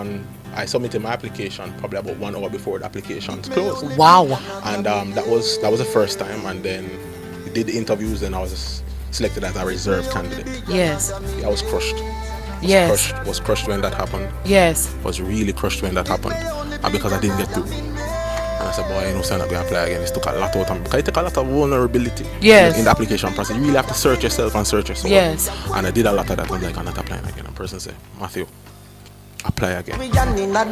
And I submitted my application probably about 1 hour before the application closed. Wow. And that was the first time. And then we did the interviews, and I was selected as a reserve candidate. Yes. Yeah, I was crushed. Yes. Was crushed when that happened. Yes. Was really crushed when that happened. And because I didn't get through. And I said, boy, I'm not going to apply again. It took a lot out of me. Because it took a lot of vulnerability in the application process. You really have to search yourself and search yourself. Yes. And I did a lot of that. I'm like, I'm not applying again. And the person said, Matthew, apply again. Nationwide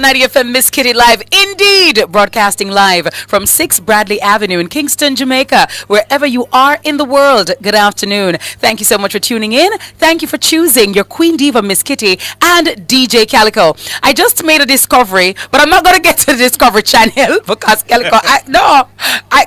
90 FM Miss Kitty Live, indeed, broadcasting live from 6 Bradley Avenue in Kingston, Jamaica. Wherever you are in the world, good afternoon. Thank you so much for tuning in. Thank you for choosing your Queen Diva Miss Kitty and DJ Calico. I just made a discovery, but I'm not going to get to the Discovery Channel because Calico,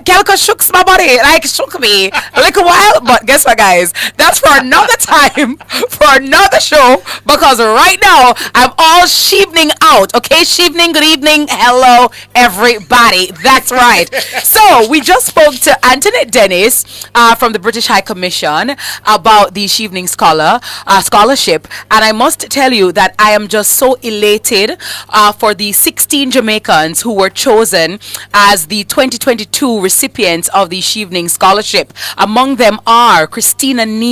Calico shook my body, shook me like a while. But guess what, guys? That's for another time, for another show, because right now I'm all shevening out. Okay, shevening, good evening, hello, everybody. That's right. So we just spoke to Antoinette Dennis from the British High Commission about the Chevening Scholarship, and I must tell you that I am just so elated for the 16 Jamaicans who were chosen as the 2022 recipients of the Chevening Scholarship. Among them are Christina Neal,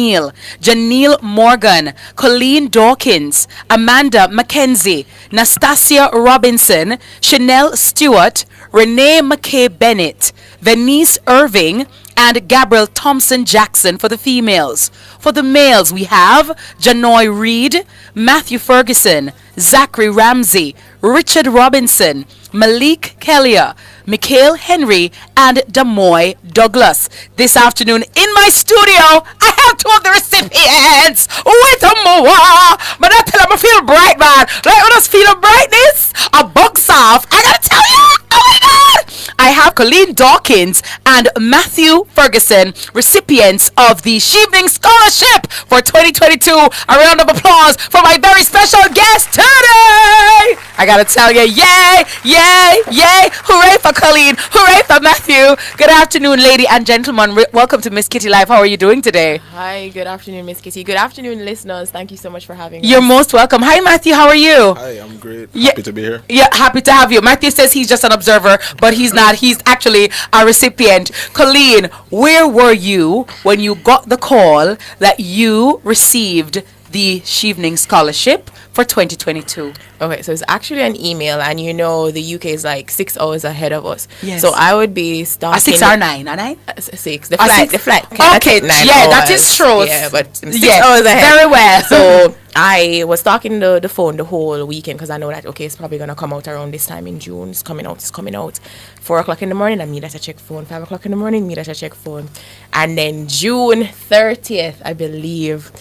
Janelle Morgan, Colleen Dawkins, Amanda Mackenzie, Nastasia Robinson, Chanel Stewart, Renee McKay Bennett, Venice Irving, and Gabrielle Thompson Jackson for the females. For the males, we have Janoy Reed, Matthew Ferguson, Zachary Ramsey, Richard Robinson, Malik Kellier, Mikhail Henry, and Damoy Douglas. This afternoon in my studio, I have two of the recipients with a moa. But I tell them I feel bright, man. Like when I feel a brightness, a box off. I gotta tell you, oh my God. I have Colleen Dawkins and Matthew Ferguson, recipients of the Chevening Scholarship for 2022. A round of applause for my very special guest today. I gotta tell you, yay, yay, yay. Hooray for Colleen. Hooray for Matthew. Good afternoon, lady and gentlemen. Welcome to Miss Kitty Live. How are you doing today? Hi, good afternoon, Miss Kitty. Good afternoon, listeners. Thank you so much for having me. You're most welcome. Hi, Matthew. How are you? Hi, I'm great. Happy to be here. Yeah, happy to have you. Matthew says he's just an observer, but he's not. He's actually a recipient. Colleen, where were you when you got the call that you received the Chevening Scholarship for 2022? Okay, so it's actually an email, and you know the UK is like 6 hours ahead of us. Yes. So I would be starting. 6 or 9? A 9? 6. The flight. The flight. Okay. Take 9 yeah, hours. that is true. Yeah, but 6 hours ahead. Very well. So I was talking to the phone the whole weekend because I know that it's probably gonna come out around this time in June. It's coming out. 4 o'clock in the morning, I mean that I check phone. 5 o'clock in the morning, me that I check phone. And then June 30th, I believe,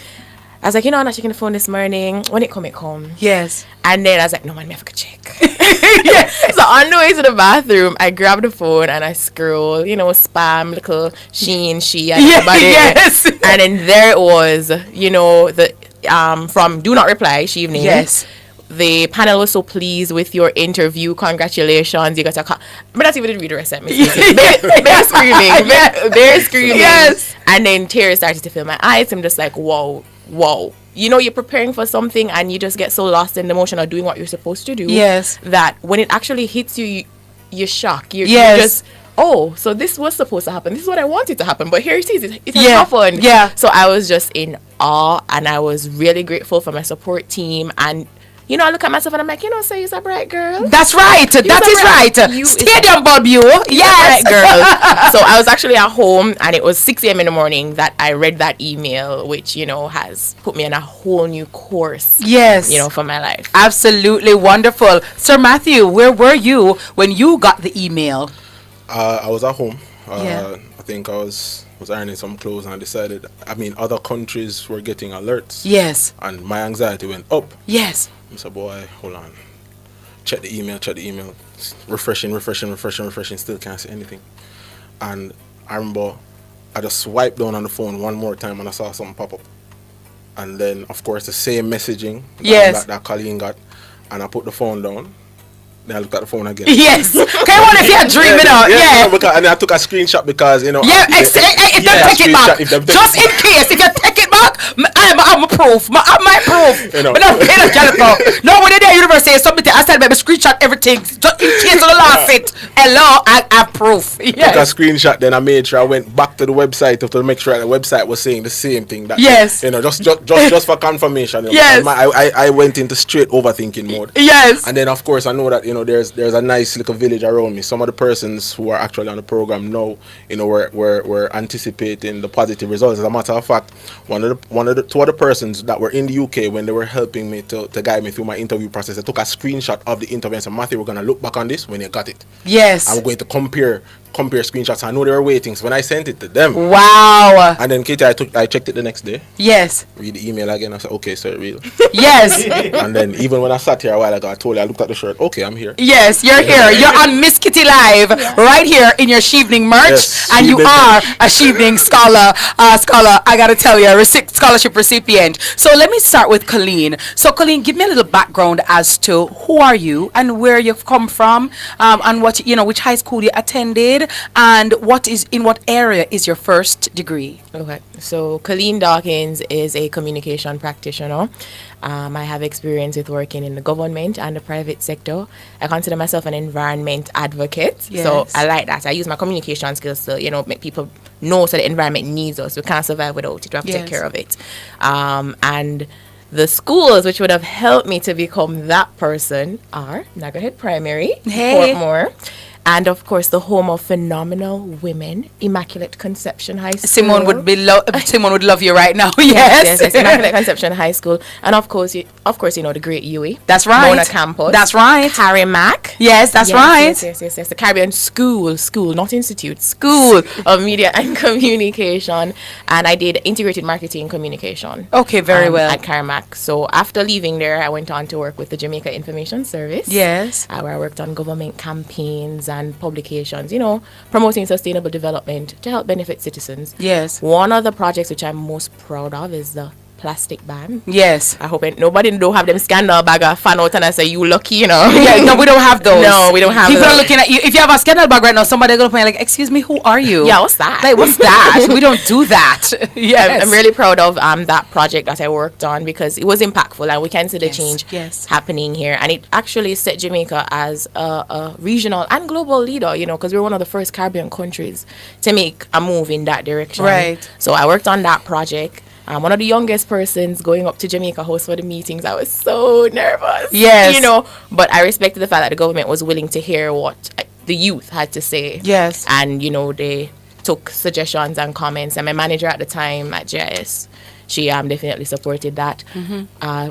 I was like, I'm not checking the phone this morning. When it come. Yes. And then I was like, no, man, me have to check. Yeah. So on the way to the bathroom, I grabbed the phone and I scroll, spam, little she, and everybody. Yes. And then there it was, the from Do Not Reply, Chevening. Yes. The panel was so pleased with your interview. Congratulations. You got a but that's even read the rest of me. They're screaming. They're screaming. Yes. And then tears started to fill my eyes. I'm just like, whoa. You're preparing for something and you just get so lost in the motion of doing what you're supposed to do. Yes. That when it actually hits you, you're shocked. You're Yes. just, so this was supposed to happen. This is what I wanted to happen. But here it is. It has happened. Yeah. So I was just in awe, and I was really grateful for my support team. And I look at myself and I'm like, say you're a bright girl. That's right. That is right. Stadium bulb, you. Yes. Bright girl. So I was actually at home, and it was 6 a.m. in the morning that I read that email, which, has put me on a whole new course. Yes. For my life. Absolutely wonderful. Sir Matthew, where were you when you got the email? I was at home. Yeah. I think I was ironing some clothes, and I decided, other countries were getting alerts. Yes. And my anxiety went up. Yes. I said, boy, hold on. Check the email. Refreshing, still can't see anything. And I remember I just swiped down on the phone one more time and I saw something pop up. And then, of course, the same messaging that Colleen got. And I put the phone down. Then I looked at the phone again. Yes. Come on, if you're dreaming out. Yeah. And then I took a screenshot because, Yeah, if they take it back. Just in case, if you take it back, I'm a proof. I'm my proof. You know. But not paying a Jennifer. No, when they're there, university, something. I said, baby, screenshot everything. Just in case of the last it. Hello, I have proof. Took a Yes. screenshot, then I made sure I went back to the website to make sure the website was saying the same thing. That Yes. you know, just for confirmation. You know, Yes. I went into straight overthinking mode. Yes. And then of course I know that, you know, there's a nice little village around me. Some of the persons who are actually on the program now, you know, we're anticipating the positive results. As a matter of fact, two other persons that were in the UK when they were helping me to guide me through my interview process, they took a screenshot of the interview and said, Matthew, we're gonna look back on this when you got it. Yes. I'm going to compare screenshots. I know they were waiting, so when I sent it to them, Wow. and then Katie, I checked it the next day, Yes. read the email again. I said, okay, so real. Yes. And then even when I sat here a while ago, I looked at the shirt. Okay, I'm here. Yes, you're here. You're on Miss Kitty Live right here in your Chevening merch, Yes, and you Chevening are merch. a Chevening scholar. I gotta tell you, a scholarship recipient. So let me start with Colleen. So Colleen, give me a little background as to who are you and where you've come from, and what which high school you attended, and in what area is your first degree. Okay, so Colleen Dawkins is a communication practitioner. I have experience with working in the government and the private sector. I consider myself an environment advocate. So Yes. I like that. I use my communication skills to, make people know so the environment needs us. We can't survive without it. We have to take Yes. care of it. And the schools which would have helped me to become that person are Nagahead Primary, Hey. Portmore, and of course the home of phenomenal women, Immaculate Conception High School. Simone would love you right now. Yes. Yes, Immaculate Conception High School, and of course, the great UE. That's right. Mona Campus. That's right. Harry Mack. Yes, that's right. Yes. The Caribbean School, not institute, School of Media and Communication, and I did integrated marketing communication. Okay, very well. At Carmack. So after leaving there, I went on to work with the Jamaica Information Service. Yes. Where I worked on government campaigns and publications, promoting sustainable development to help benefit citizens. Yes. One of the projects which I'm most proud of is the plastic ban. Yes. I hope nobody don't have them scandal bag of fan out and I say you lucky, Yeah, no, we don't have those. No, we don't have People those. are looking at you. If you have a scandal bag right now, somebody gonna point like, "Excuse me, who are you?" Yeah, what's that? Like, what's that? We don't do that. Yes. I'm really proud of that project that I worked on because it was impactful and we can see the Yes, change yes. happening here, and it actually set Jamaica as a regional and global leader, because we're one of the first Caribbean countries to make a move in that direction. Right. So I worked on that project. I'm one of the youngest persons going up to Jamaica House for the meetings. I was so nervous. Yes. But I respected the fact that the government was willing to hear what the youth had to say. Yes. And, they took suggestions and comments. And my manager at the time at JIS, she definitely supported that,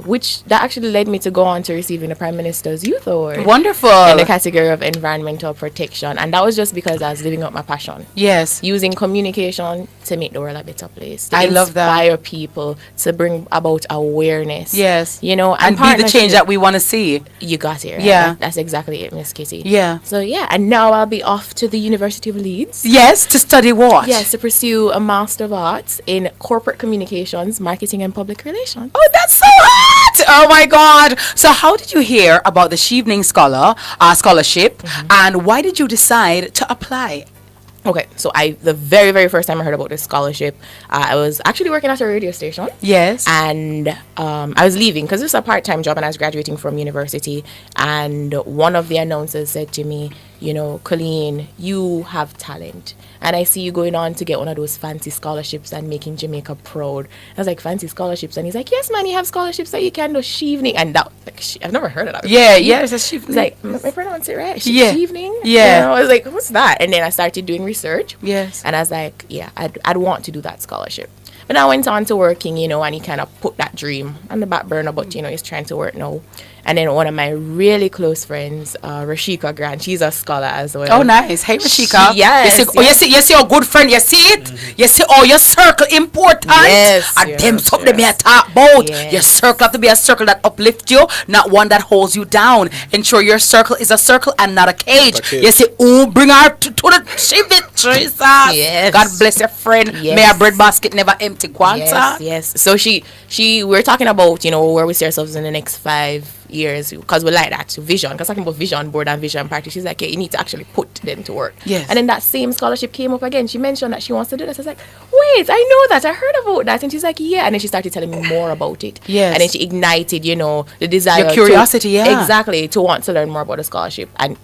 which that actually led me to go on to receiving the Prime Minister's Youth Award. Wonderful. In the category of environmental protection. And that was just because I was living up my passion. Yes. Using communication to make the world a better place. To I love that. inspire people, to bring about awareness. Yes. And And be the partnership. change that we want to see. You got it. Right? Yeah. That's exactly it, Miss Kitty. Yeah. So, and now I'll be off to the University of Leeds. Yes. To study what? Yes, to pursue a Master of Arts in Corporate Communications, Marketing and Public Relations. Oh, that's so hot! Oh my God! So, how did you hear about the Chevening Scholarship, and why did you decide to apply? Okay, so the very, very first time I heard about this scholarship, I was actually working at a radio station. Yes. And I was leaving because it was a part-time job and I was graduating from university. And one of the announcers said to me, Colleen, you have talent. And I see you going on to get one of those fancy scholarships and making Jamaica proud. I was like, fancy scholarships? And he's like, yes, man, you have scholarships that you can do Chevening. And that, I've never heard of that. Yeah, it's a Chevening. He's like, I pronounce it right? Yeah. Chevening? Yeah. I was like, what's that? And then I started doing research. Yes. And I was like, I'd want to do that scholarship. But I went on to working, and he kind of put that dream on the back burner, but, he's trying to work now. And then one of my really close friends, Rashika Grant, she's a scholar as well. Oh, nice. Hey, Rashika. Yes. You see your good friend, you see it? You see, your circle important. Yes, And them yes, something yes. me talk about. Yes. Your circle have to be a circle that uplifts you, not one that holds you down. Ensure your circle is a circle and not a cage. Not a cage. You see, bring her to the Chevening, Jesus. Yes. God bless your friend. Yes. May our bread basket never empty. Kwanzaa. Yes. So we were talking about, where we see ourselves in the next 5 years, because we like that vision, because talking about vision board and vision practice, she's like, yeah, you need to actually put them to work. Yes. And then that same scholarship came up again. She mentioned that she wants to do this. I was like, wait, I know that, I heard about that. And she's like, yeah. And then she started telling me more about it. Yes. And then she ignited, you know, the desire, your curiosity, exactly, to want to learn more about the scholarship. And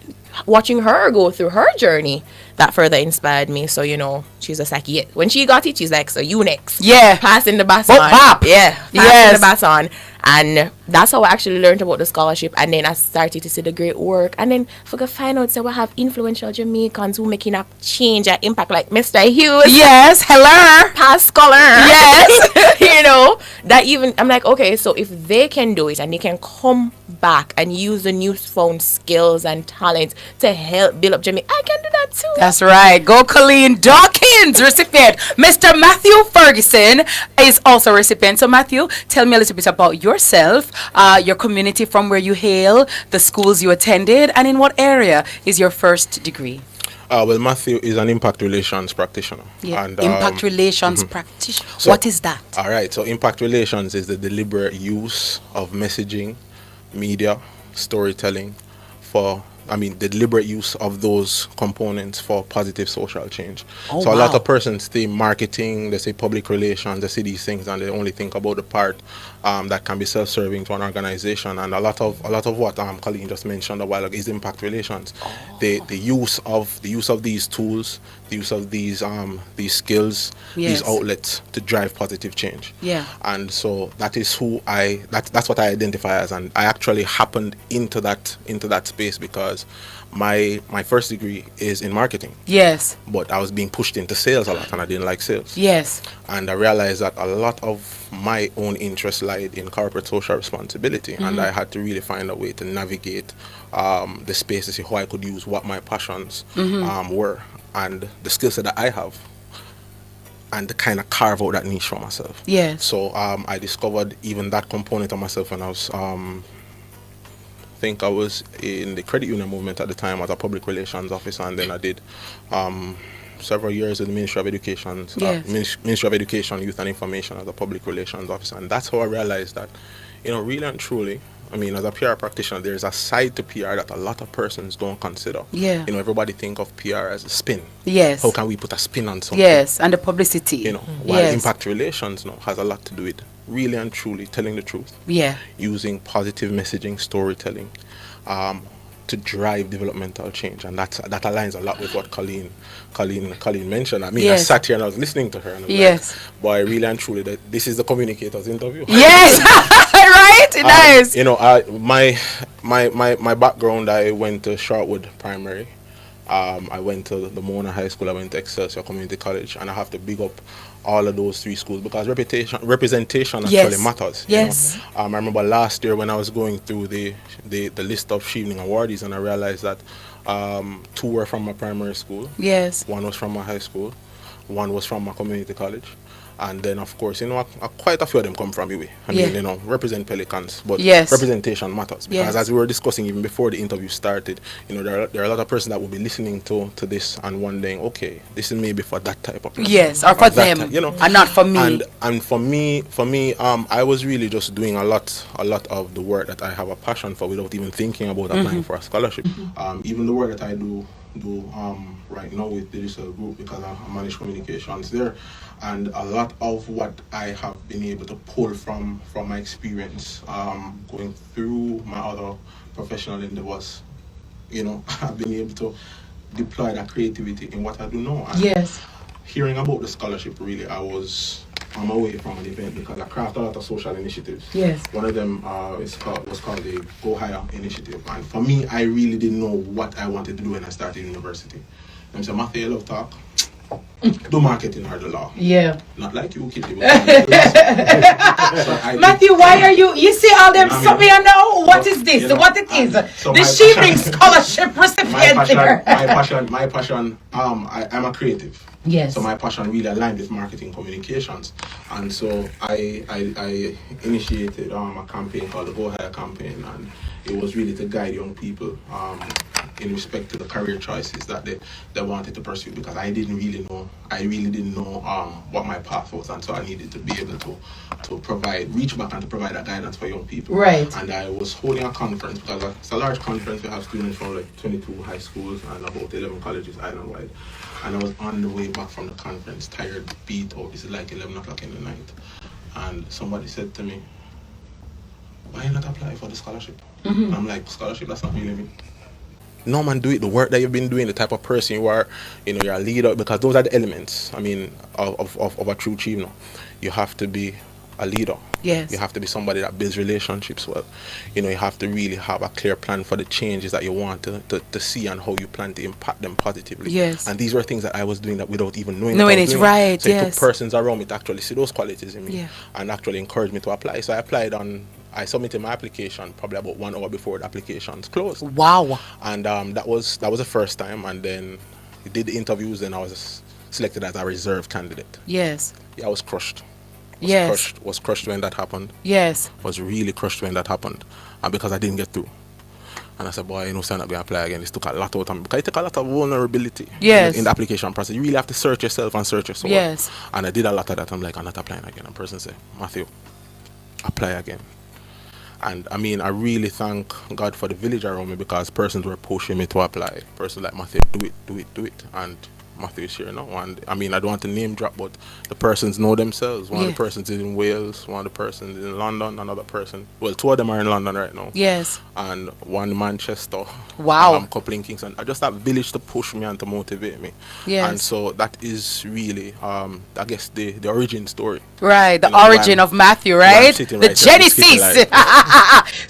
watching her go through her journey, that further inspired me. So, you know, she's just like, yeah. When she got it, she's like, so you next. Yeah. Passing the baton. Pop. Yeah. Passing Yes. the baton. And that's how I actually learned about the scholarship. And then I started to see the great work. And then for to find out, so we have influential Jamaicans who making a change and impact, like Mr. Hughes. Yes. Hello. Past scholar. Yes. You know, that even, I'm like, okay, so if they can do it and they can come back and use the newfound skills and talents to help build up Jamaica, I can do that too. That's right. Go Colleen Dawkins, recipient. Mr. Matthew Ferguson is also a recipient. So Matthew, tell me a little bit about yourself, your community from where you hail, the schools you attended, and in what area is your first degree? Well, Matthew is an impact relations practitioner. Yeah. And, Impact relations practitioner. So- What is that? All right. So impact relations is the deliberate use of messaging, media, storytelling the deliberate use of those components for positive social change. Oh, so a lot wow. of persons say marketing, they say public relations, they see these things and they only think about the part that can be self-serving to an organization. And a lot of what Colleen just mentioned a while ago is impact relations. The use of these tools, the use of these skills, Yes. these outlets to drive positive change. Yeah. And so that is that's what I identify as, and I actually happened into that space because my first degree is in marketing, Yes. but I was being pushed into sales a lot and I didn't like sales. Yes. And I realized that a lot of my own interest lied in corporate social responsibility, and I had to really find a way to navigate the space to see how I could use what my passions were and the skill set that I have, and to kind of carve out that niche for myself. Yes. So I discovered even that component of myself when I was I think I was in the credit union movement at the time as a public relations officer, and then I did several years in the Ministry of Education, Yes. Ministry of Education, Youth and Information as a public relations officer. And that's how I realized that, really and truly, as a PR practitioner, there's a side to PR that a lot of persons don't consider. Yeah. Everybody think of PR as a spin. Yes. How can we put a spin on something? Yes, and the publicity. While Yes. impact relations has a lot to do with really and truly telling the truth, Yeah. using positive messaging, storytelling, to drive developmental change, and that aligns a lot with what Colleen mentioned. I Yes. I sat here and I was listening to her, and I was Yes. like, boy, really and truly, that this is the communicator's interview. Yes. Right? Nice. My background, I went to Shortwood Primary. I went to the Mona High School. I went to Excelsior Community College, and I have to big up all of those three schools because representation Yes. actually matters. Yes. I remember last year when I was going through the list of Chevening awardees, and I realized that two were from my primary school, Yes. one was from my high school, one was from my community college. And then, of course, quite a few of them come from UWI. Represent Pelicans, but Yes. representation matters. Because Yes. as we were discussing even before the interview started, there are a lot of persons that will be listening to this and wondering, okay, this is maybe for that type of person. Yes, or for that them, type, and not for me. And for me, I was really just doing a lot of the work that I have a passion for without even thinking about applying for a scholarship. Even the work that I do right now with the digital group, because I manage communications there, and a lot of what I have been able to pull from my experience going through my other professional endeavors, I've been able to deploy that creativity in what I do now. And Yes. hearing about the scholarship, really, I was on my way from an event because I craft a lot of social initiatives. Yes. One of them was called the Go Higher Initiative. And for me, I really didn't know what I wanted to do when I started university. And so, Matthew, you love talk. Do marketing or the law. Yeah. Not like you, Kitty. But Matthew, why are you see all them I stuff mean, here now? What is this? you know, What it is? so The my Chevening passion- Scholarship recipient here. my passion, I'm a creative. Yes. So my passion really aligned with marketing communications. And so I initiated a campaign called the Go Higher campaign, and it was really to guide young people in respect to the career choices that they wanted to pursue, because I really didn't know what my path was, and so I needed to be able to reach back and to provide that guidance for young people. Right. And I was holding a conference, because it's a large conference. We have students from like 22 high schools and about 11 colleges island-wide. And I was on the way back from the conference, tired, beat out. This is like 11 o'clock in the night. And somebody said to me, why not apply for the scholarship? And I'm like, scholarship, that's not really me. No, man, do it. The work that you've been doing, the type of person you are, you're a leader, because those are the elements, of a true chief. You have to be a leader. Yes. You have to be somebody that builds relationships well. You have to really have a clear plan for the changes that you want to see, and how you plan to impact them positively. Yes. And these were things that I was doing that without even knowing. It's right. So yes. it took persons around me to actually see those qualities in me, Yeah. and actually encourage me to apply. So I submitted my application probably about 1 hour before the applications closed. Wow. And that was the first time. And then we did the interviews, and I was selected as a reserve candidate. Yes. Yeah, I was crushed. Was crushed when that happened. Yes. Was really crushed when that happened, and because I didn't get through. And I said, boy, I'm not going to apply again. This took a lot out of me, because it took a lot of vulnerability. Yes. In the application process. You really have to search yourself and search your soul. Yes. And I did a lot of that. I'm like, I'm not applying again. And the person said, Matthew, apply again. And I really thank God for the village around me, because persons were pushing me to apply. Persons like, Matthew, do it. And Matthew is here now. And I don't want to name drop, but the persons know themselves. One of the persons is in Wales, one of the persons is in London, another person. Well, 2 of them are in London right now. Yes. And one in Manchester. Wow. I'm couple in Kingston. I just have village to push me and to motivate me. Yes. And so that is really, I guess, the origin story. Right, the origin of Matthew, right? The Genesis.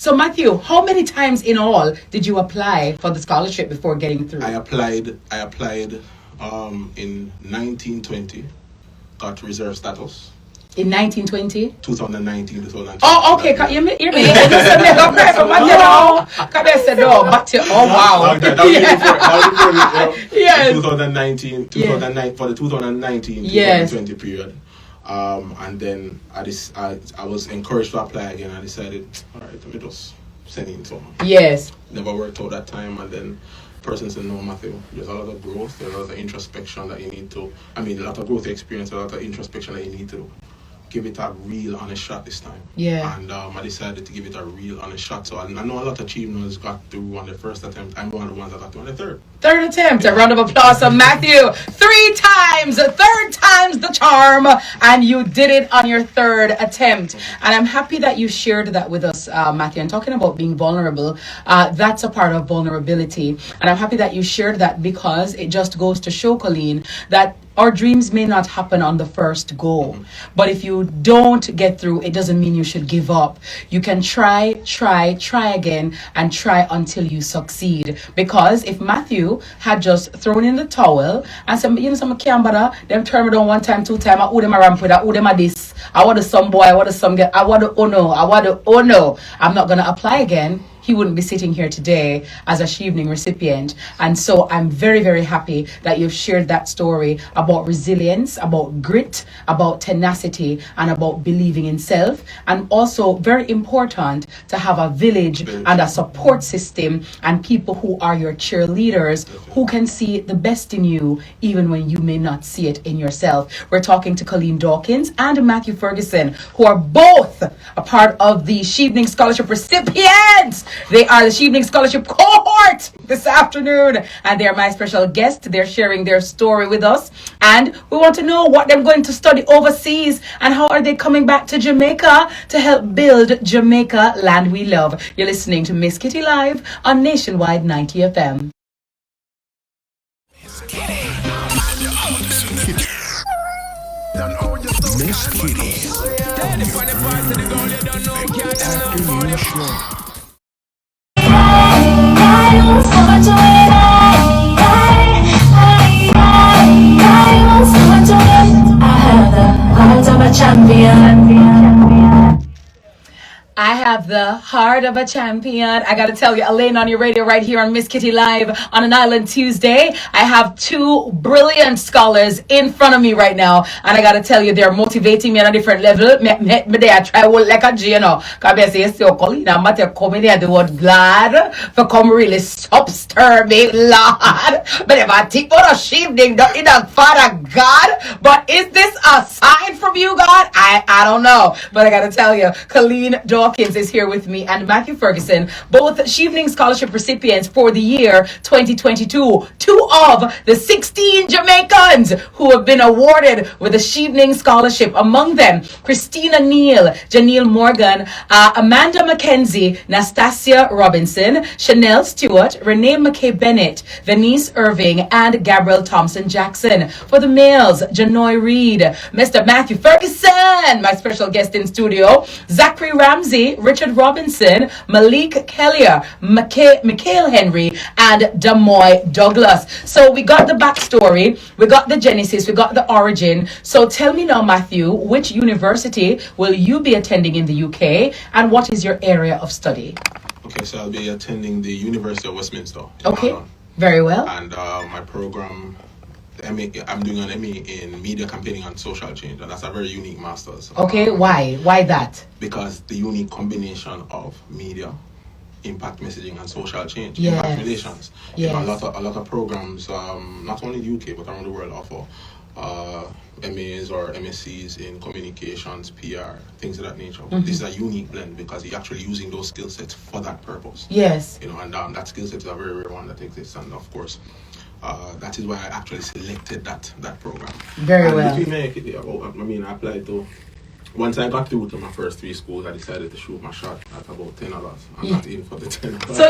So Matthew, how many times in all did you apply for the scholarship before getting through? I applied in 1920, got reserve status. In 1920? 2019, 2020. Oh, okay. You mean? Oh, wow. That was before, Yes. 2019, for the 2019, Yes. 2020 period. And then I was encouraged to apply again. I decided, all right, let me just send in some. Yes. Never worked out that time, and then person said, no, Matthew, there's a lot of growth, there's a lot of introspection that you need to, a lot of growth experience, a lot of introspection that you need to give it a real honest shot this time. Yeah. And I decided to give it a real honest shot. So I know a lot of achievements got through on the first attempt. I'm one of the ones that got through on the third. Third attempt. A round of applause for Matthew. 3 times. Third time's the charm. And you did it on your third attempt. And I'm happy that you shared that with us, Matthew. And talking about being vulnerable, that's a part of vulnerability. And I'm happy that you shared that, because it just goes to show, Colleen, that our dreams may not happen on the first go. But if you don't get through, it doesn't mean you should give up. You can try again, and try until you succeed. Because if Matthew had just thrown in the towel and said, some can't bother, them turn me down 1 time, 2 time, I owe them a ramp with, I owe them a this, I want some boy, I want some girl, I want to oh no, I'm not going to apply again, he wouldn't be sitting here today as a Chevening recipient. And so I'm very, very happy that you've shared that story about resilience, about grit, about tenacity, and about believing in self. And also very important to have a village and a support system and people who are your cheerleaders, who can see the best in you even when you may not see it in yourself. We're talking to Colleen Dawkins and Matthew Ferguson, who are both a part of the Chevening Scholarship recipients. They are the Chevening Scholarship cohort this afternoon, and they're my special guest. They're sharing their story with us, and we want to know what they're going to study overseas and how are they coming back to Jamaica to help build Jamaica, land we love. You're listening to Miss Kitty Live on Nationwide 90 FM. Miss Kitty. Afternoon show. I have the heart of a champion. I got to tell you, Elaine on your radio right here on Miss Kitty Live on an Island Tuesday. I have two brilliant scholars in front of me right now. And I got to tell you, they're motivating me on a different level. Me they are try work like a G, you know. Because I say, so Colleen, I'm not coming here, the word glad for come really substir me, Lord. But if I think what a sheepding, don't in the Father God. But is this a sign from you, God? I don't know. But I got to tell you, Colleen Dawkins is here with me and Matthew Ferguson, both Chevening Scholarship recipients for the year 2022. Two of the 16 Jamaicans who have been awarded with a Chevening Scholarship. Among them, Christina Neal, Janelle Morgan, Amanda McKenzie, Nastasia Robinson, Chanel Stewart, Renee McKay Bennett, Venice Irving, and Gabrielle Thompson Jackson. For the males, Janoy Reed, Mr. Matthew Ferguson, my special guest in studio, Zachary Ramsey, Richard Robinson, Malik Kellier, Mikhail Henry, and Damoy Douglas. So we got the backstory, we got the genesis, we got the origin. So tell me now, Matthew, which university will you be attending in the UK, and what is your area of study? Okay, so I'll be attending the University of Westminster. Okay, very well. And my program, the MA, I'm doing an MA in Media Campaigning and Social Change, and that's a very unique master's. Okay, why? Why that? Because the unique combination of media, impact messaging, and social change, Yes. impact relations. You know, Yes. a lot of programs, not only the UK but around the world, offer MAs or MSCs in communications, PR, things of that nature. This is a unique blend because you're actually using those skill sets for that purpose. Yes. You know, and that skill set is a very rare one that exists, and of course, that is why I actually selected that program. Very and well. I applied to. Once I got through to my first three schools, I decided to shoot my shot at about $10. I'm not in for the $10. So,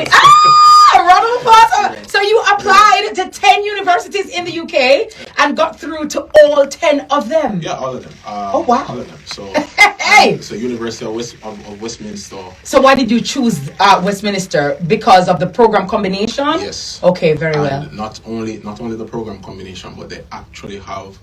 round of applause. So you applied to 10 universities in the UK and got through to all 10 of them. Yeah, all of them. Oh, wow. All of them. So, Hey! so University of Westminster. So why did you choose Westminster? Because of the program combination? Yes. Okay, very And well. not only the program combination, but they actually have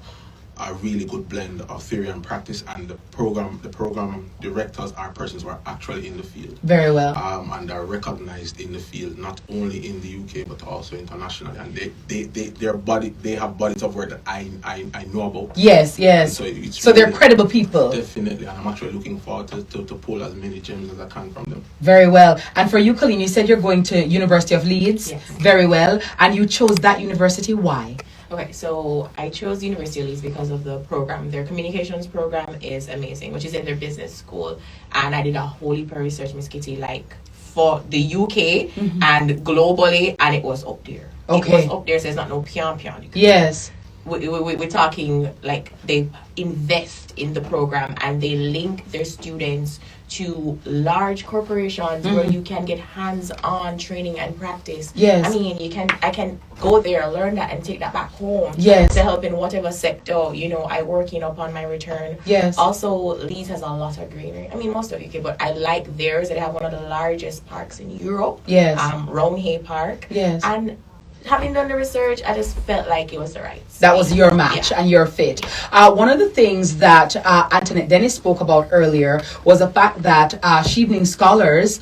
a really good blend of theory and practice, and the program directors are persons who are actually in the field. Very well. And are recognized in the field, not only in the UK but also internationally. And they have bodies of work that I know about. Yes, yes. So it's So they're really- credible people. Definitely, and I'm actually looking forward to pull as many gems as I can from them. Very well. And for you, Colleen, you said you're going to University of Leeds. Yes. Very well. And you chose that university. Why? Okay, so I chose University of Leeds because of the program. Their communications program is amazing, which is in their business school. And I did a whole heap of research, Miss Kitty, like for the UK and globally, and it was up there. Okay. It was up there, so it's not no pion. Yes. We're talking like they invest in the program and they link their students to large corporations where you can get hands-on training and practice. Yes. I mean, I can go there, learn that, and take that back home. Yes. To help in whatever sector, I work in upon my return. Yes. Also, Leeds has a lot of greenery. I mean, most of UK, but I like theirs. They have one of the largest parks in Europe. Yes. Roundhay Park. Yes. And having done the research, I just felt like it was the right That was your match and your fit. One of the things that Antoinette Dennis spoke about earlier was the fact that Chevening scholars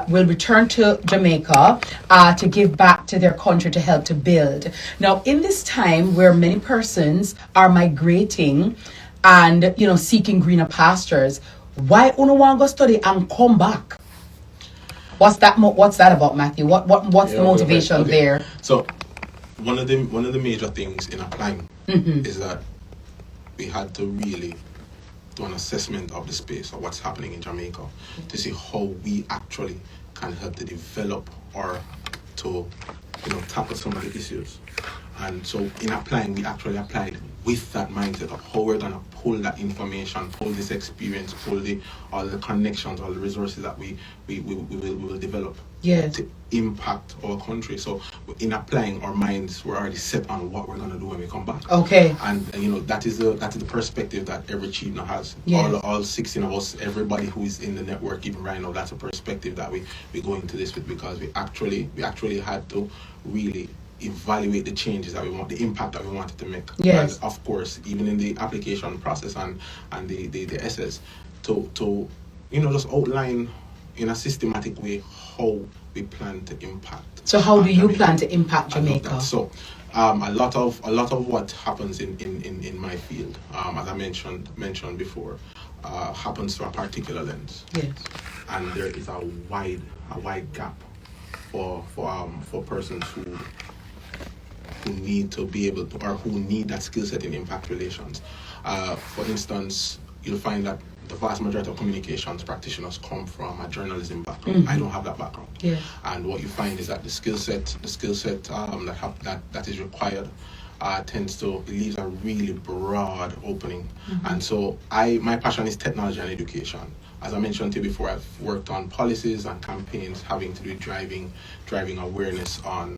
will return to Jamaica to give back to their country to help to build. Now, in this time where many persons are migrating and seeking greener pastures, why uno want to go study and come back? What's that about, Matthew? What's the motivation okay. there? So one of the major things in applying is that we had to really do an assessment of the space of what's happening in Jamaica to see how we actually can help to develop or to tackle some of the issues. And so in applying, we actually applied with that mindset of how we're going to pull that information, pull this experience, pull all the connections, all the resources that we will develop Yes. to impact our country. So in applying, our minds were already set on what we're going to do when we come back. Okay. And that is the perspective that every chief has. Yes. All 16 of us, everybody who is in the network, even right now, that's a perspective that we go into this with, because we actually had to really evaluate the changes that we want, the impact that we wanted to make. Yes. And of course, even in the application process and the essays, to just outline in a systematic way how we plan to impact. So how do you Jamaica. plan to impact I love Jamaica? that. So a lot of what happens in my field, as I mentioned before, happens through a particular lens. Yes. And there is a wide gap for persons who need to be able to, or who need that skill set in impact relations. For instance, you'll find that the vast majority of communications practitioners come from a journalism background. I don't have that background. Yes. And what you find is that the skill set that is required tends to, it leaves a really broad opening. And so my passion is technology and education. As I mentioned to you before, I've worked on policies and campaigns having to do with driving awareness on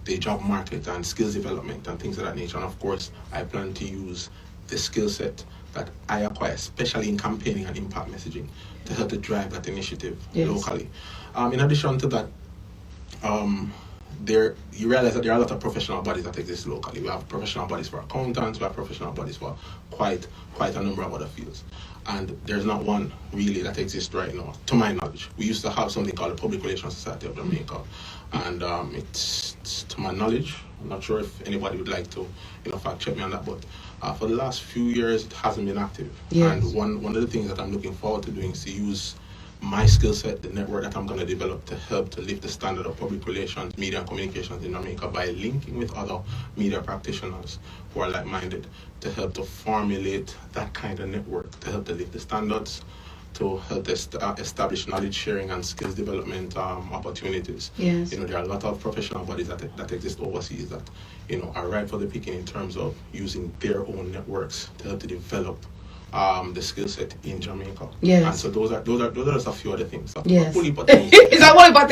the job market and skills development and things of that nature. And of course, I plan to use the skill set that I acquire, especially in campaigning and impact messaging, to help to drive that initiative locally. In addition to that, you realize that there are a lot of professional bodies that exist locally. We have professional bodies for accountants, we have professional bodies for quite a number of other fields. And there's not one really that exists right now, to my knowledge. We used to have something called the Public Relations Society of Jamaica. And it's to my knowledge, I'm not sure if anybody would like to fact check me on that, but for the last few years it hasn't been active. Yes. And one of the things that I'm looking forward to doing is to use my skill set, the network that I'm going to develop, to help to lift the standard of public relations, media and communications in Jamaica by linking with other media practitioners who are like-minded, to help to formulate that kind of network, to help to lift the standards, to help establish knowledge sharing and skills development opportunities. Yes. There are a lot of professional bodies that exist overseas that are ripe for the picking in terms of using their own networks to help to develop the skill set in Jamaica. Yes. And so those are just a few other things. Yes. Fully put things. It's a whole about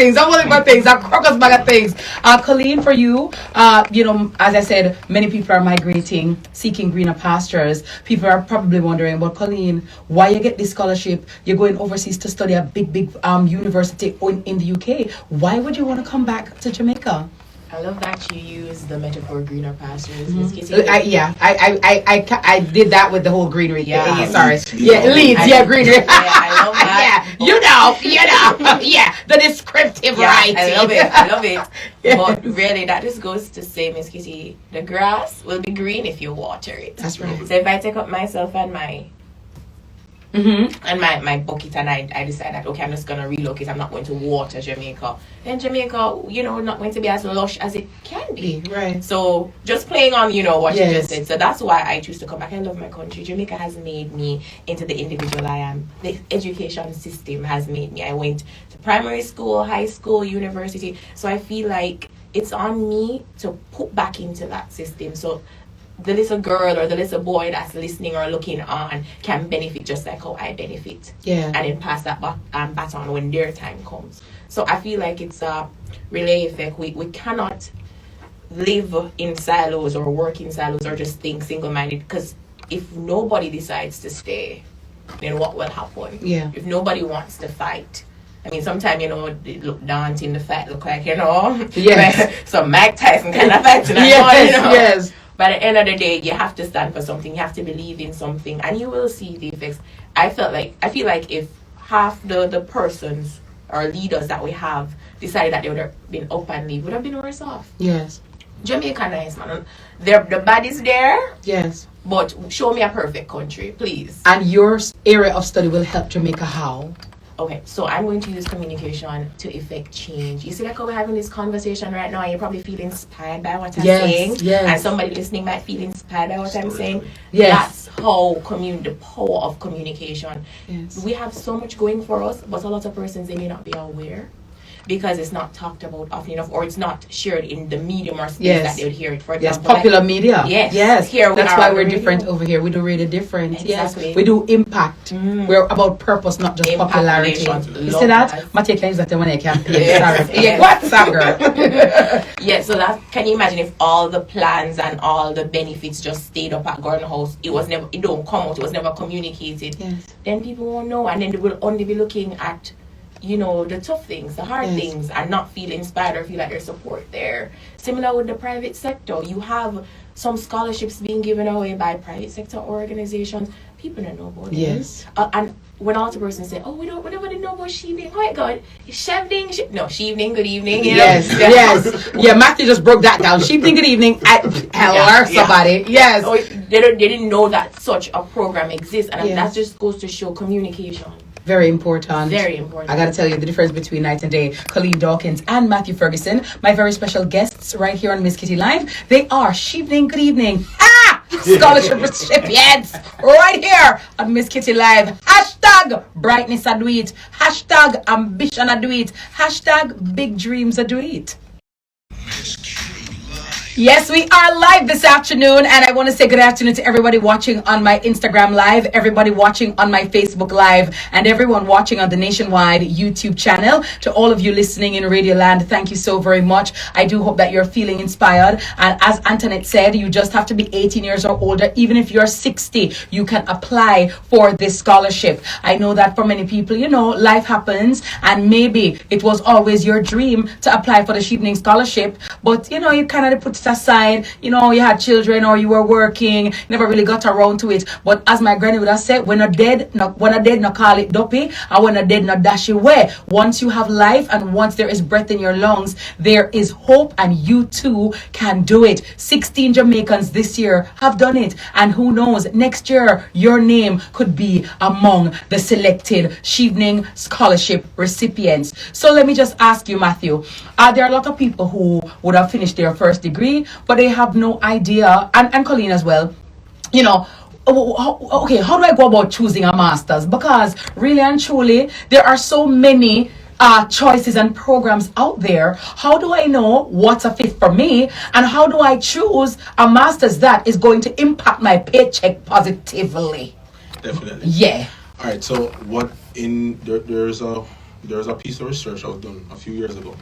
things, a crocus bag of things. Colleen, for you, as I said, many people are migrating, seeking greener pastures. People are probably wondering, well, Colleen, why you get this scholarship? You're going overseas to study a big university in the UK. Why would you want to come back to Jamaica? I love that you use the metaphor greener pastures. Miss Kitty. I did that with the whole greenery. Yeah. Sorry. Leads. Leads. Greenery. Yeah, I love that. The descriptive writing. I love it. Yeah. But really, that just goes to say, Miss Kitty, the grass will be green if you water it. That's right. So if I take up myself and my my bucket and I decide that, okay, I'm just going to relocate, I'm not going to water Jamaica, then Jamaica, not going to be as lush as it can be. Right. So just playing on, what Yes. you just said. So that's why I choose to come back. I love my country. Jamaica has made me into the individual I am. The education system has made me. I went to primary school, high school, university. So I feel like it's on me to put back into that system. So the little girl or the little boy that's listening or looking on can benefit just like how I benefit. Yeah. And then pass that baton when their time comes. So I feel like it's a relay effect. We cannot live in silos or work in silos or just think single-minded, because if nobody decides to stay, then what will happen? Yeah. If nobody wants to fight. I mean, sometimes, it look daunting, the fight look like, Yes. some Mike Tyson kind of fighting. Yes. But at the end of the day, you have to stand for something. You have to believe in something, and you will see the effects. I feel like if half the persons or leaders that we have decided that they would have been up and leave, would have been worse off. Yes. Jamaica nice, man. The body's there, Yes. but show me a perfect country, please. And your area of study will help Jamaica how? Okay, so I'm going to use communication to effect change. You see, like how we're having this conversation right now, and you probably feel inspired by what I'm saying. Yes. And somebody listening might feel inspired by what I'm saying. Yes. That's how the power of communication. Yes. We have so much going for us, but a lot of persons, they may not be aware, because it's not talked about often enough, or it's not shared in the medium or space Yes. that they would hear it. For Yes, example, popular media. Yes. Yes. Here we That's are why on we're the different radio. over here. We do really different. Exactly. Yes. We do impact. We're about purpose, not just Impact popularity. relations. You Love see that? that. Matthew can use that when I campaign. Yes. Sorry. Yeah, what? Sorry, girl. Yeah, so that, can you imagine if all the plans and all the benefits just stayed up at Gordon House? It don't come out, it was never communicated. Yes. Then people won't know, and then they will only be looking at, the tough things, the hard Yes. things, and not feel inspired or feel like there's support there. Similar with the private sector. You have some scholarships being given away by private sector organizations. People don't know about Yes. them. And when all the person say, "Oh, we never did know about Chevening. How it going? Chevening, no, Chevening. Good evening." You know? Yes. Yeah, Matthew just broke that down. Chevening, good evening. Hello, somebody. Yes. Oh, they didn't know that such a program exists, and Yes. that just goes to show communication. Very important. Very important. I got to tell you the difference between night and day. Colleen Dawkins and Matthew Ferguson, my very special guests right here on Miss Kitty Live. They are Chevening, good evening. Scholarship recipients right here on Miss Kitty Live. Hashtag brightness I do it. Hashtag ambition I do it. Hashtag big dreams I do it. Yes, we are live this afternoon, and I want to say good afternoon to everybody watching on my Instagram Live, everybody watching on my Facebook Live, and everyone watching on the nationwide YouTube channel. To all of you listening in Radio Land, thank you so very much. I do hope that you're feeling inspired. And as Antoinette said, you just have to be 18 years or older. Even if you're 60, you can apply for this scholarship. I know that for many people, you know, life happens, and maybe it was always your dream to apply for the Chevening Scholarship, but you know, you kind of put it aside. You know, you had children or you were working, never really got around to it. But as my granny would have said, when a dead, no call it dopey, and when a dead, no dash away. Once you have life and once there is breath in your lungs, there is hope, and you too can do it. 16 Jamaicans this year have done it, and who knows, next year your name could be among the selected Chevening Scholarship recipients. So let me just ask you, Matthew, there are a lot of people who would have finished their first degree, but they have no idea, and Colleen as well, you know, okay, how do I go about choosing a master's? Because really and truly, there are so many choices and programs out there. How do I know what's a fit for me, and how do I choose a master's that is going to impact my paycheck positively? Definitely. Yeah. All right. So there's a piece of research I was done a few years ago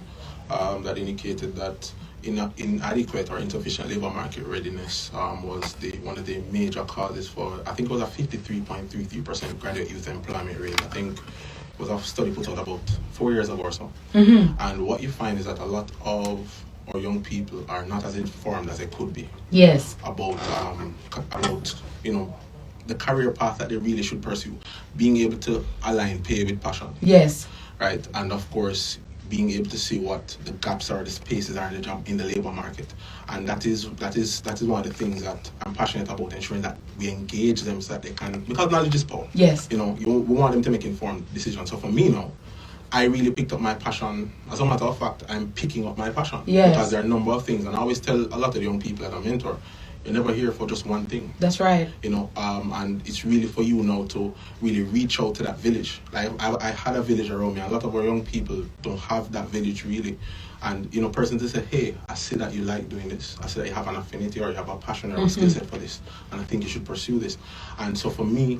that indicated that inadequate or insufficient labor market readiness was one of the major causes for, I think it was a 53.33% graduate youth employment rate. I think it was a study put out about 4 years ago or so. Mm-hmm. And what you find is that a lot of our young people are not as informed as they could be. Yes. About you know, the career path that they really should pursue, being able to align pay with passion. Yes. Right, and of course, being able to see what the gaps are, the spaces are in the labor market, and that is one of the things that I'm passionate about, ensuring that we engage them so that they can, because knowledge is power. Yes. You know, we want them to make informed decisions. So for me now, I really picked up my passion. As a matter of fact, I'm picking up my passion. Yes. Because there are a number of things, and I always tell a lot of the young people that I mentor, you're never here for just one thing. That's right. You know, and it's really for you now to really reach out to that village. Like I had a village around me. A lot of our young people don't have that village really. And you know, persons to say, hey, I see that you like doing this. I see that you have an affinity or you have a passion or a skill set for this, and I think you should pursue this. And so for me,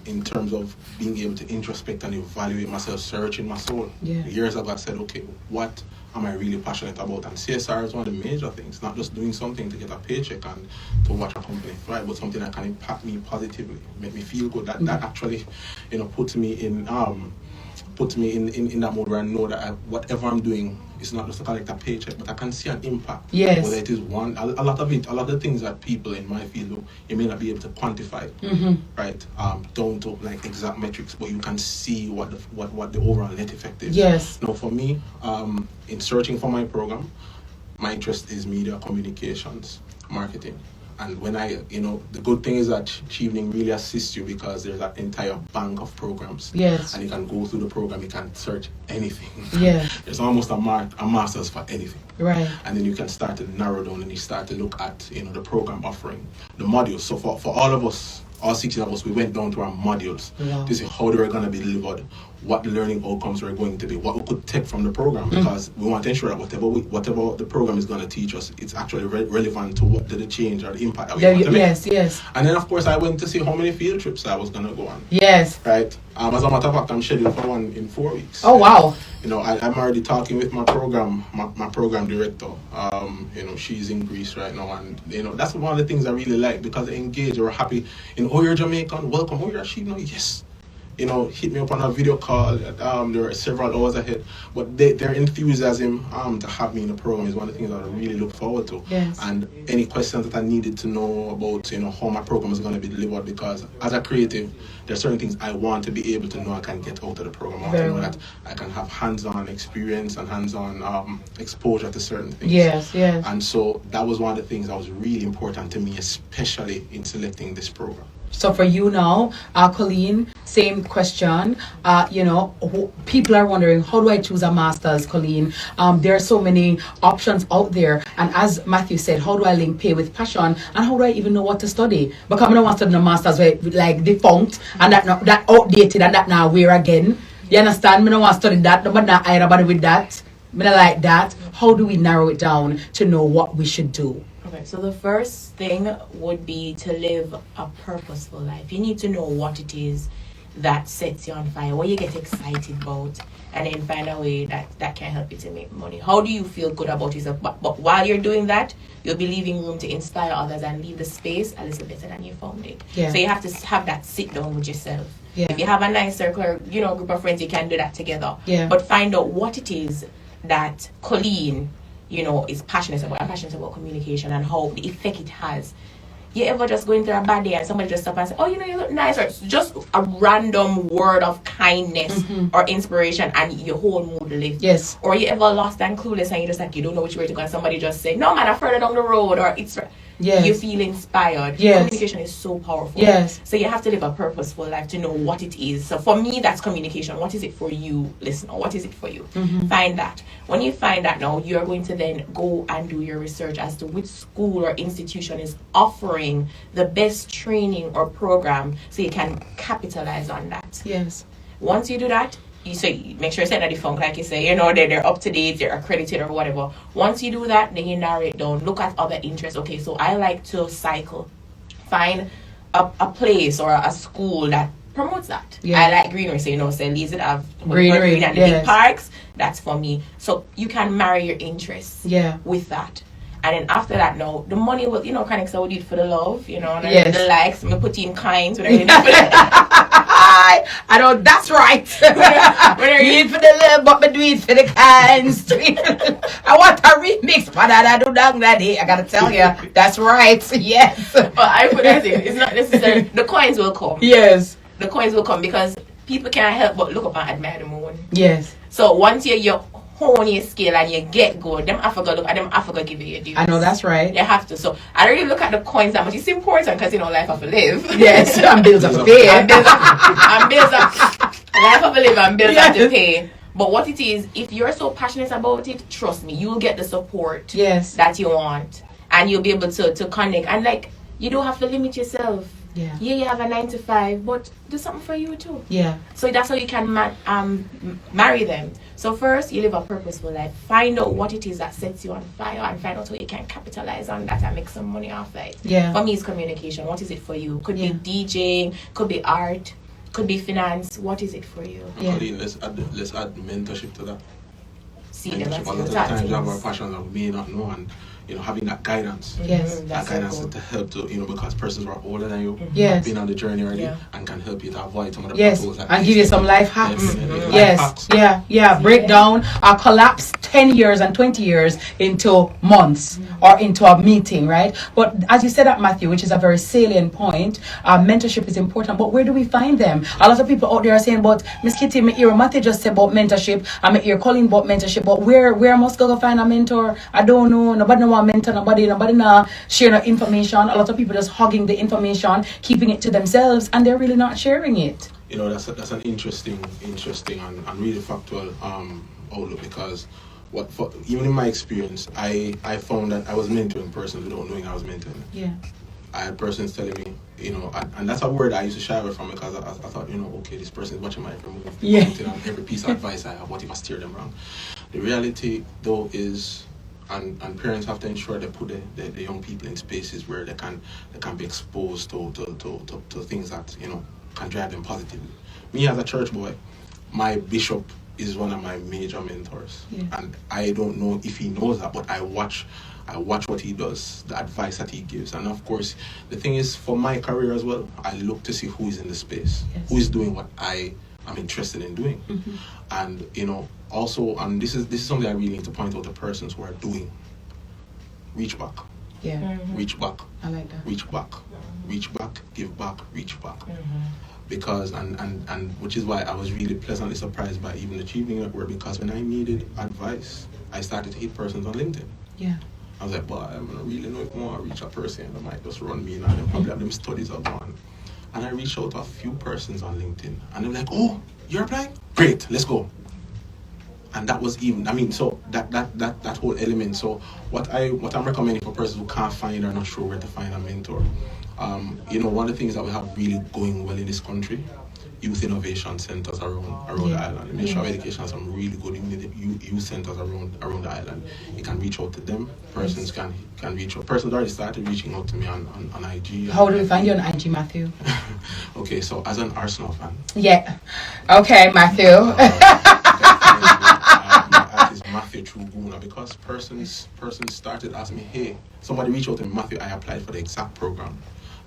in terms of being able to introspect and evaluate myself, searching my soul, years ago I said, okay, what am I really passionate about? And CSR is one of the major things, not just doing something to get a paycheck and to watch a company thrive, but something that can impact me positively, make me feel good. That actually, you know, puts me in that mode where I know that whatever I'm doing is not just to collect a paycheck, but I can see an impact. Yes. Whether it is one, a lot of the things that people in my field, you may not be able to quantify, right? Down to like exact metrics, but you can see what the overall net effect is. Yes. Now for me, in searching for my program, my interest is media communications, marketing. And when the good thing is that Chevening really assists you because there's an entire bank of programs. Yes. And you can go through the program, you can search anything. Yeah. There's almost a master's for anything. Right. And then you can start to narrow down and you start to look at, the program offering, the modules. So for all of us, all 16 of us, we went down to our modules to see how they were going to be delivered, what the learning outcomes were going to be, what we could take from the program, because we want to ensure that whatever the program is going to teach us, it's actually relevant to what the change or the impact that we want to make. Yes. And then, of course, I went to see how many field trips I was going to go on. Yes. Right. As a matter of fact, I'm scheduled for one in 4 weeks. Oh, wow. I'm already talking with my program director. She's in Greece right now, and that's one of the things I really like, because they engage or happy. Oh, you're Jamaican, welcome. Oh, you're a sheep now, yes. hit me up on a video call. There were several hours ahead, but their enthusiasm to have me in the program is one of the things that I really look forward to. Yes. And any questions that I needed to know about, how my program is going to be delivered, because as a creative, there are certain things I want to be able to know I can get out of the program. I want to know that I can have hands-on experience and hands-on exposure to certain things. Yes. And so that was one of the things that was really important to me, especially in selecting this program. So for you now, Colleen, same question. People are wondering, how do I choose a master's, Colleen? There are so many options out there. And as Matthew said, how do I link pay with passion? And how do I even know what to study? Because I don't want to study a master's like defunct and that outdated and that now wear again. You understand? I don't want to study that, but not everybody with that. I don't like that. How do we narrow it down to know what we should do? Okay, so the first thing would be to live a purposeful life. You need to know what it is that sets you on fire, what you get excited about, and then find a way that can help you to make money. How do you feel good about yourself? But while you're doing that, you'll be leaving room to inspire others and leave the space a little better than you found it. Yeah. So you have to have that sit down with yourself. Yeah. If you have a nice circle or group of friends, you can do that together. Yeah. But find out what it is that Colleen is passionate about. I'm passionate about communication and how the effect it has. You ever just going through a bad day and somebody just stop and say, oh, you look nice, or it's just a random word of kindness or inspiration and your whole mood lifts. Yes. Or you ever lost and clueless and you just you don't know which way to go and somebody just say, no man, I'm further down the road, or it's... Yes. You feel inspired. Yes. Communication is so powerful. Yes. So you have to live a purposeful life to know what it is. So for me, that's communication. What is it for you, listener? What is it for you? Find that. When you find that now, you're going to then go and do your research as to which school or institution is offering the best training or program so you can capitalize on that. Yes. Once you do that, you make sure you send a defunct, like you say, they're up to date, they're accredited or whatever. Once you do that, then you narrow it down. Look at other interests. Okay, so I like to cycle. Find a place or a school that promotes that. Yeah. I like greenery, so say Leeds that have Greenery, and the yes. big parks. That's for me. So you can marry your interests with that. And then after that, now the money will, kind of so do it for the love, and the likes. Me put in coins, whatever you do for the I know that's right. When you do it for the love, but me do it for the kinds. I want a remix, but I do down that day. I gotta tell you, that's right. Yes. But I put that in. It's not necessary. The coins will come. Yes. The coins will come because people can't help but look up and admire the moon. Yes. So once you hone your skill and you get good, them Africa look at them Africa give you your due. I know that's right. You have to. So I don't really look at the coins that much. It's important because life have to live. Yes. And bills have to pay. And bills have life have to live and bills have to pay. But what it is, if you're so passionate about it, trust me, you'll get the support that you want, and you'll be able to connect. And you don't have to limit yourself. Yeah, you have a 9-to-5, but do something for you too. Yeah. So that's how you can marry them. So first, you live a purposeful life. Find out what it is that sets you on fire, and find out how you can capitalize on that and make some money off it. Yeah. For me, it's communication. What is it for you? Could be DJing, could be art, could be finance. What is it for you? Yeah. Colleen, let's add mentorship to that. See, a lot of times we have our passions that we may not know, and having that guidance. Yes. That guidance to help to because persons who are older than you Yes. have been on the journey already and can help you to avoid some of the Yes. potholes. And give you some life hacks. Life hacks. Yeah. Break down or collapse 10 years and 20 years into months or into a meeting, right? But as you said that, Matthew, which is a very salient point, mentorship is important. But where do we find them? A lot of people out there are saying, but Miss Kitty, me hear Matthew just said about mentorship. I me hear Colleen about mentorship. But where must go find a mentor? I don't know. Nobody know what mentor. Nobody now share no information. A lot of people just hugging the information, keeping it to themselves, and they're really not sharing it. That's an interesting and really factual outlook, because even in my experience, I found that I was mentoring persons without knowing I was mentoring. Yeah. I had persons telling me, and that's a word I used to shy away from, because I thought, okay, this person is watching my every move. Yeah. On every piece of advice I have, what if I steer them wrong? The reality, though, is, and parents have to ensure they put the young people in spaces where they can be exposed to things that can drive them positively. Me as a church boy, my bishop is one of my major mentors, and I don't know if he knows that, but I watch I watch what he does, the advice that he gives, and of course, the thing is, for my career as well, I look to see who is in the space, who is doing what I am interested in doing, and also, and this is something I really need to point out to persons who are doing. Reach back. Yeah. Reach back. I like that. Reach back. Reach back. Give back. Reach back. Because and which is why I was really pleasantly surprised by even the Chevening Network, because when I needed advice, I started to hit persons on LinkedIn. Yeah. I was like, boy, I don't really know if I want to reach a person, and I might just run me, and they probably have them studies are gone. And I reached out to a few persons on LinkedIn, and they were like, oh, you're applying? Great, let's go. And that was even, I mean, so that whole element. So what I'm recommending for persons who can't find or not sure where to find a mentor, one of the things that we have really going well in this country, youth innovation centers around the island. The Ministry of Education has some really good youth centers around the island. You can reach out to them. Persons can reach out. Persons already started reaching out to me on IG. How do we find you on IG, Matthew? Okay, so as an Arsenal fan. Yeah. Okay, Matthew. Matthew Truguna, because persons started asking me, hey, somebody reached out to me, Matthew, I applied for the exact program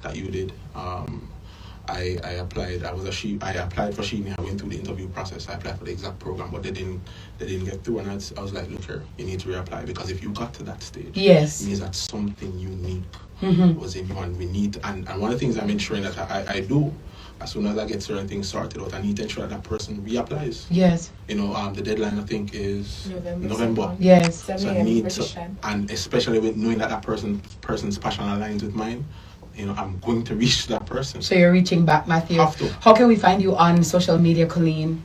that you did. I applied. I applied for Chevening. I went through the interview process. I applied for the exact program, but they didn't get through. And I was like, look here, you need to reapply, because if you got to that stage, yes, it means that something unique was in you, and we need. And one of the things I'm ensuring that I do, as soon as I get certain things sorted out, I need to ensure that person reapplies. Yes. The deadline I think is November. Yes. So I need to, and especially with knowing that person's passion aligns with mine, I'm going to reach that person. So you're reaching back, Matthew. Have to. How can we find you on social media, Colleen?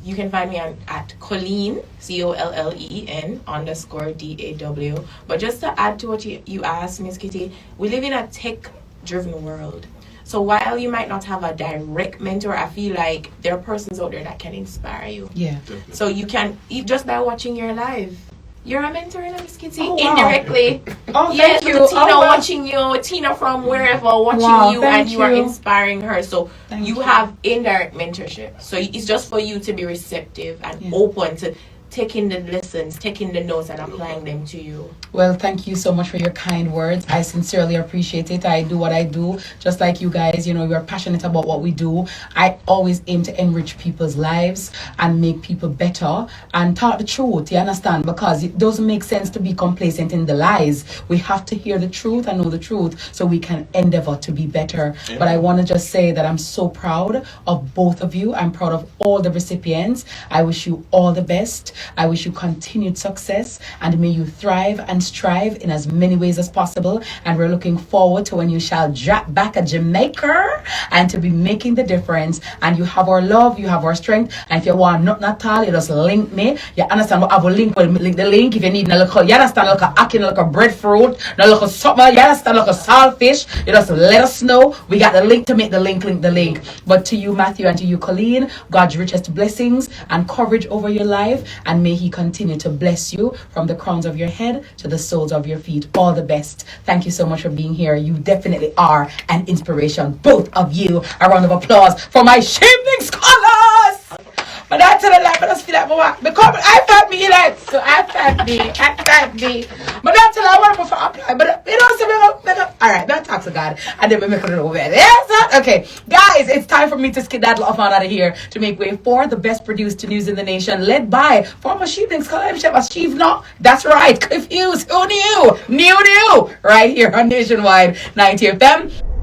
You can find me at Colleen, COLLEEN _DAW. But just to add to what you asked, Miss Kitty, we live in a tech-driven world. So while you might not have a direct mentor, I feel like there are persons out there that can inspire you. Yeah. Definitely. So you can, just by watching your live, you're a mentor in Miss Kitty. Oh, wow. Indirectly. Oh, yes, thank you. Tina watching you, Tina from wherever watching you, and you are inspiring her. So you have indirect mentorship. So it's just for you to be receptive and open to taking the lessons, taking the notes, and applying them to you. Well, thank you so much for your kind words. I sincerely appreciate it. I do what I do, just like you guys. We are passionate about what we do. I always aim to enrich people's lives and make people better and talk the truth, you understand? Because it doesn't make sense to be complacent in the lies. We have to hear the truth and know the truth so we can endeavor to be better. Yeah. But I want to just say that I'm so proud of both of you. I'm proud of all the recipients. I wish you all the best. I wish you continued success, and may you thrive and strive in as many ways as possible. And we're looking forward to when you shall drop back at Jamaica and to be making the difference. And you have our love, you have our strength. And if you want nothing at all, you just link me. You understand what I have a link? Well, link the link. If you need a little, you understand, like a ackee, like a breadfruit, a little something, you understand, like a saltfish, you just let us know. We got the link to make the link the link. But to you, Matthew, and to you, Colleen, God's richest blessings and coverage over your life. And may He continue to bless you from the crowns of your head to the soles of your feet. All the best. Thank you so much for being here. You definitely are an inspiration, both of you. A round of applause for my Chevening Scholars. But that's the life. I just feel like my because I felt me like so. I felt me. But that's the I want to apply. But all right. That talks to God, and then we make it over there. Yes, okay, guys, it's time for me to skedaddle off out of here to make way for the best produced news in the nation, led by former Chevening Scholarship as Chevening. That's right. Confused. Who knew? New. Right here on Nationwide 90 FM.